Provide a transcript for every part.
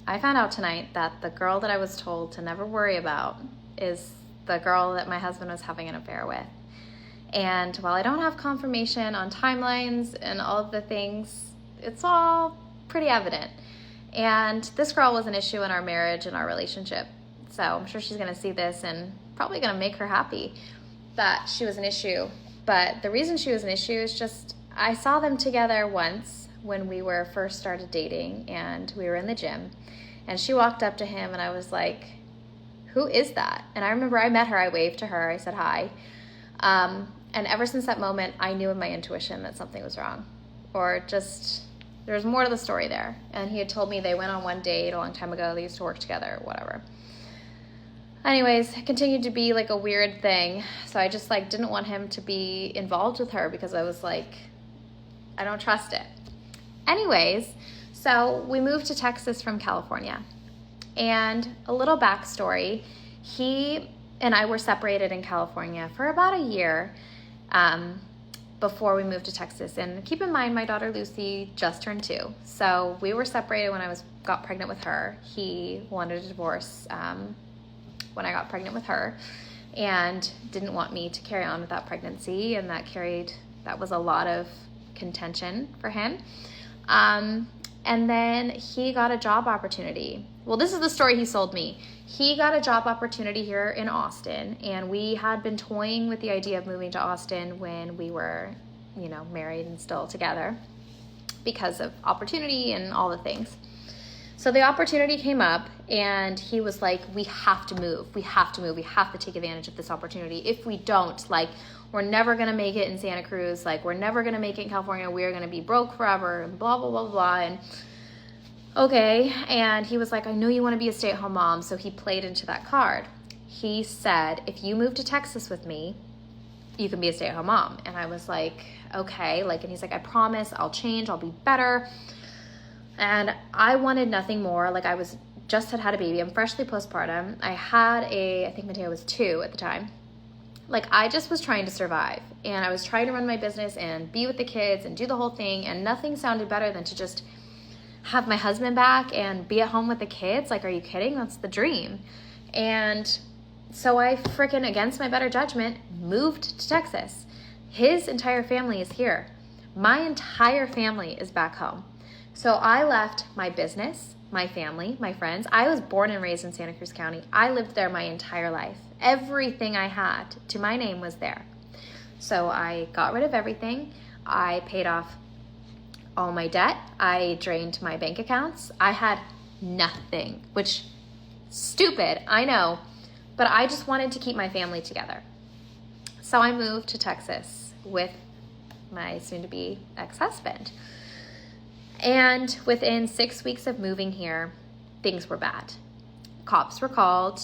I found out tonight that the girl that I was told to never worry about is the girl that my husband was having an affair with. And while I don't have confirmation on timelines and all of the things, it's all pretty evident. And this girl was an issue in our marriage and our relationship. So I'm sure she's going to see this and probably going to make her happy that she was an issue. But the reason she was an issue is just I saw them together once when we were first started dating and we were in the gym. And she walked up to him and I was like, who is that? And I remember I met her, I waved to her, I said hi. And ever since that moment, I knew in my intuition that something was wrong. Or just, there was more to the story there. And he had told me they went on one date a long time ago, they used to work together, whatever. Anyways, it continued to be like a weird thing. So I just like didn't want him to be involved with her because I was like, I don't trust it. Anyways, so we moved to Texas from California. And a little backstory, he and I were separated in California for about a year before we moved to Texas. And keep in mind, my daughter Lucy just turned 2. So we were separated when I got pregnant with her. He wanted a divorce when I got pregnant with her and didn't want me to carry on with that pregnancy. And that was a lot of contention for him. And then he got a job opportunity. Well, this is the story he sold me. He got a job opportunity here in Austin, and we had been toying with the idea of moving to Austin when we were, married and still together because of opportunity and all the things. So the opportunity came up, and he was like, we have to move. We have to move. We have to take advantage of this opportunity. If we don't, we're never going to make it in Santa Cruz. We're never going to make it in California. We're going to be broke forever and blah, blah, blah, blah. And okay. And he was like, I know you want to be a stay-at-home mom. So he played into that card. He said, if you move to Texas with me, you can be a stay-at-home mom. And I was like, okay. And he's like, I promise I'll change. I'll be better. And I wanted nothing more. I just had a baby. I'm freshly postpartum. I think Mateo was 2 at the time. I just was trying to survive, and I was trying to run my business and be with the kids and do the whole thing, and nothing sounded better than to just have my husband back and be at home with the kids. Are you kidding? That's the dream. And so I freaking, against my better judgment, moved to Texas. His entire family is here. My entire family is back home. So I left my business, my family, my friends. I was born and raised in Santa Cruz County. I lived there my entire life. Everything I had to my name was there. So I got rid of everything. I paid off all my debt. I drained my bank accounts. I had nothing, which stupid, I know, but I just wanted to keep my family together. So I moved to Texas with my soon-to-be ex-husband. And within 6 weeks of moving here, things were bad. Cops were called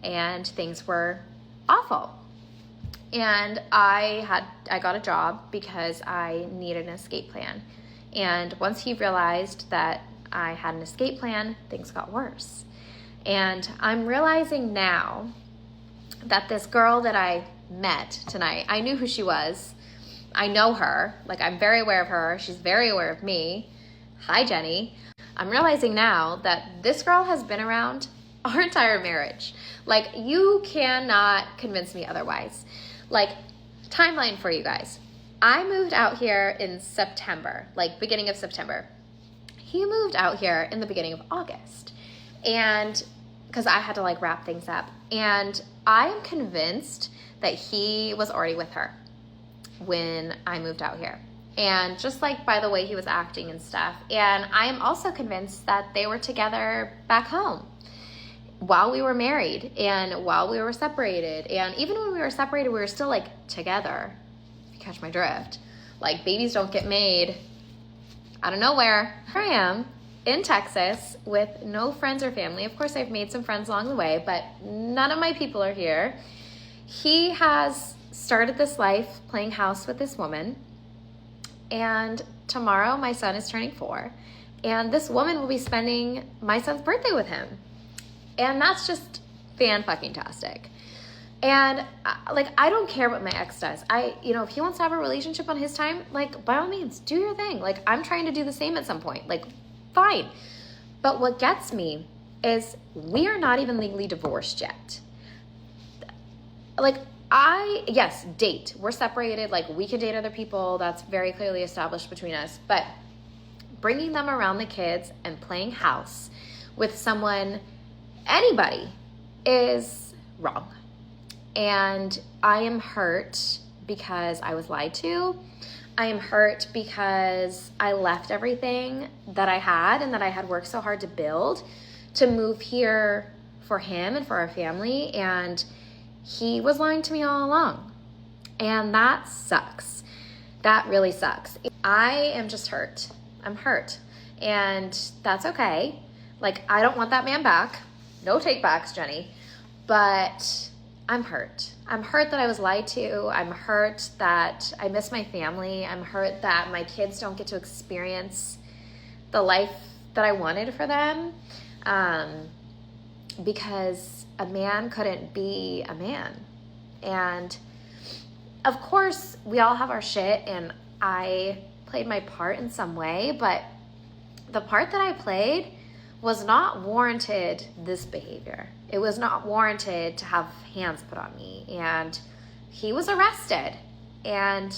and things were awful. And I got a job because I needed an escape plan. And once he realized that I had an escape plan, things got worse. And I'm realizing now that this girl that I met tonight, I knew who she was. I know her. I'm very aware of her. She's very aware of me. Hi, Jenny. I'm realizing now that this girl has been around our entire marriage. You cannot convince me otherwise. Timeline for you guys. I moved out here in September, beginning of September. He moved out here in the beginning of August. And because I had to wrap things up. And I am convinced that he was already with her when I moved out here. And just by the way he was acting and stuff. And I am also convinced that they were together back home while we were married and while we were separated. And even when we were separated, we were still together, if you catch my drift. Babies don't get made out of nowhere. Here I am in Texas with no friends or family. Of course, I've made some friends along the way, but none of my people are here. He has started this life playing house with this woman. And tomorrow my son is turning 4, and this woman will be spending my son's birthday with him. And that's just fan-fucking-tastic. And I don't care what my ex does. If he wants to have a relationship on his time, by all means, do your thing. I'm trying to do the same at some point. Fine. But what gets me is we are not even legally divorced yet. Like, yes, date. We're separated. Like, we can date other people. That's very clearly established between us. But bringing them around the kids and playing house with someone, anybody, is wrong. And I am hurt because I was lied to. I am hurt because I left everything that I had and that I had worked so hard to build to move here for him and for our family. And he was lying to me all along. And that sucks. That really sucks. I am just hurt. I'm hurt. And that's okay. Like, I don't want that man back. No take backs, Jenny. But I'm hurt. I'm hurt that I was lied to. I'm hurt that I miss my family. I'm hurt that my kids don't get to experience the life that I wanted for them. Because a man couldn't be a man. And of course, we all have our shit, and I played my part in some way, but the part that I played was not warranted this behavior. It was not warranted to have hands put on me, and he was arrested. And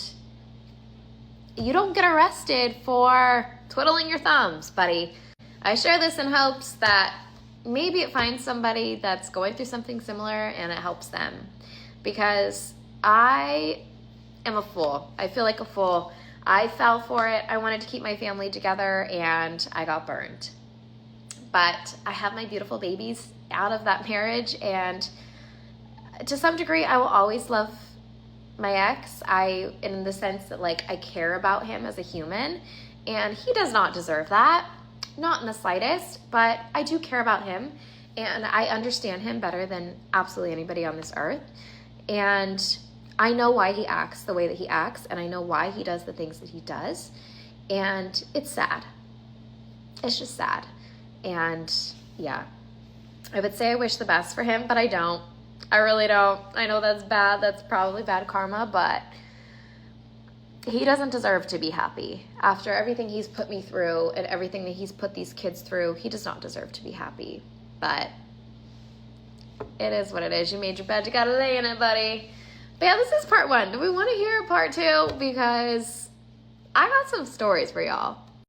you don't get arrested for twiddling your thumbs, buddy. I share this in hopes that maybe it finds somebody that's going through something similar and it helps them, because I am a fool. I feel like a fool. I fell for it. I wanted to keep my family together and I got burned. But I have my beautiful babies out of that marriage, and to some degree I will always love my ex. In the sense that, like, I care about him as a human, and he does not deserve that. Not in the slightest, but I do care about him, and I understand him better than absolutely anybody on this earth. And I know why he acts the way that he acts, and I know why he does the things that he does. And it's sad. It's just sad. And yeah, I would say I wish the best for him, but I don't. I really don't. I know that's bad. That's probably bad karma, but he doesn't deserve to be happy. After everything he's put me through and everything that he's put these kids through, he does not deserve to be happy. But it is what it is. You made your bed, you gotta lay in it, buddy. But yeah, this is part one. Do we want to hear part two? Because I got some stories for y'all.